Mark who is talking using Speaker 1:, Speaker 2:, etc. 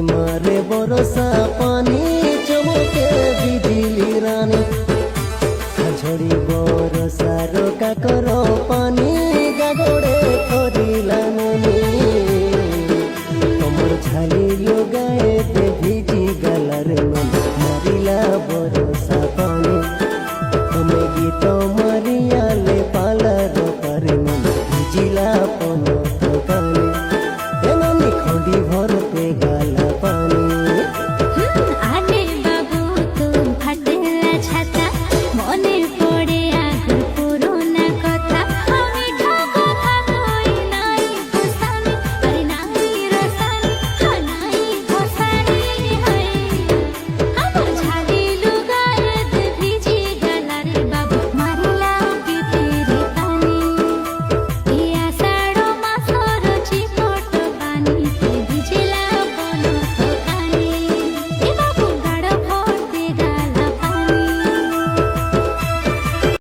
Speaker 1: मारे बरसा पानी चमके बिजली रानी झड़ी बरसार काकर पानी गागड़े करिला ननी तमर झाली लगाए ते भिजी गलार मन मारिला बरसा पानी तमे गीत मारिया